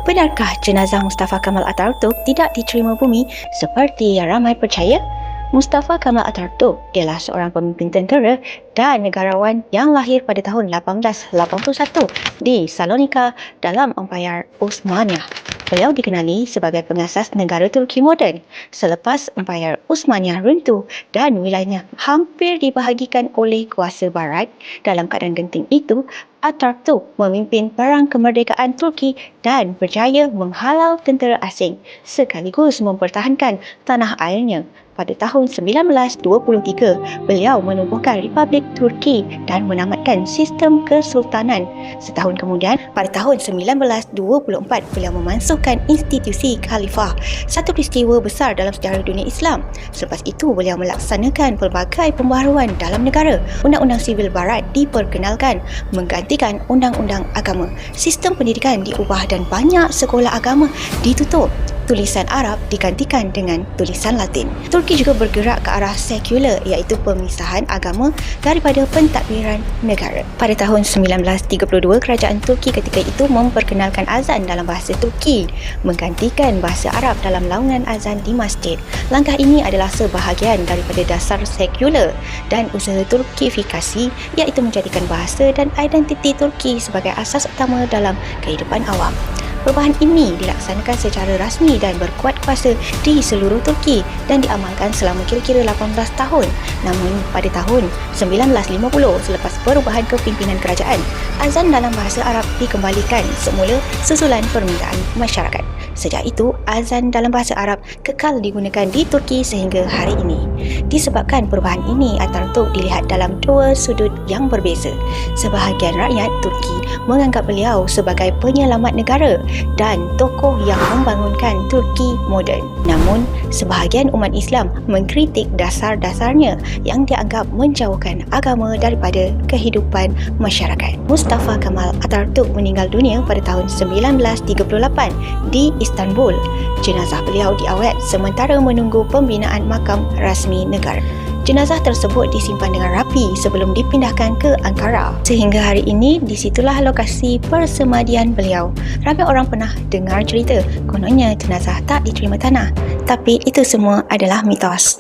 Benarkah jenazah Mustafa Kamal Atatürk tidak diterima bumi seperti yang ramai percaya? Mustafa Kamal Atatürk ialah seorang pemimpin tentera dan negarawan yang lahir pada tahun 1881 di Salonika dalam Empayar Osmaniyah. Beliau dikenali sebagai pengasas negara Turki moden selepas Empayar Osmaniyah runtuh dan wilayahnya hampir dibahagikan oleh kuasa barat. Dalam keadaan genting itu, Atatürk memimpin perang kemerdekaan Turki dan berjaya menghalau tentera asing sekaligus mempertahankan tanah airnya. Pada tahun 1923, beliau menubuhkan Republik Turki dan menamatkan sistem kesultanan. Setahun kemudian, pada tahun 1924, beliau memansuhkan institusi khalifah, satu peristiwa besar dalam sejarah dunia Islam. Selepas itu, beliau melaksanakan pelbagai pembaharuan dalam negara. Undang-undang sivil barat diperkenalkan, menggantikan undang-undang agama. Sistem pendidikan diubah dan banyak sekolah agama ditutup. Tulisan Arab digantikan dengan tulisan Latin. Turki juga bergerak ke arah sekular, iaitu pemisahan agama daripada pentadbiran negara. Pada tahun 1932, kerajaan Turki ketika itu memperkenalkan azan dalam bahasa Turki, menggantikan bahasa Arab dalam laungan azan di masjid. Langkah ini adalah sebahagian daripada dasar sekular dan usaha Turkifikasi, iaitu menjadikan bahasa dan identiti Turki sebagai asas utama dalam kehidupan awam. Perubahan ini dilaksanakan secara rasmi dan berkuat kuasa di seluruh Turki dan diamalkan selama kira-kira 18 tahun. Namun pada tahun 1950, selepas perubahan kepimpinan kerajaan, azan dalam bahasa Arab dikembalikan semula susulan permintaan masyarakat. Sejak itu, azan dalam bahasa Arab kekal digunakan di Turki sehingga hari ini. Disebabkan perubahan ini, Atatürk dilihat dalam dua sudut yang berbeza. Sebahagian rakyat Turki menganggap beliau sebagai penyelamat negara dan tokoh yang membangunkan Turki moden. Namun, sebahagian umat Islam mengkritik dasar-dasarnya yang dianggap menjauhkan agama daripada kehidupan masyarakat. Mustafa Kamal Atatürk meninggal dunia pada tahun 1938 di Istanbul. Jenazah beliau diawet sementara menunggu pembinaan makam rasmi negara. Jenazah tersebut disimpan dengan rapi sebelum dipindahkan ke Ankara. Sehingga hari ini, disitulah lokasi persemadian beliau. Ramai orang pernah dengar cerita kononnya jenazah tak diterima tanah. Tapi itu semua adalah mitos.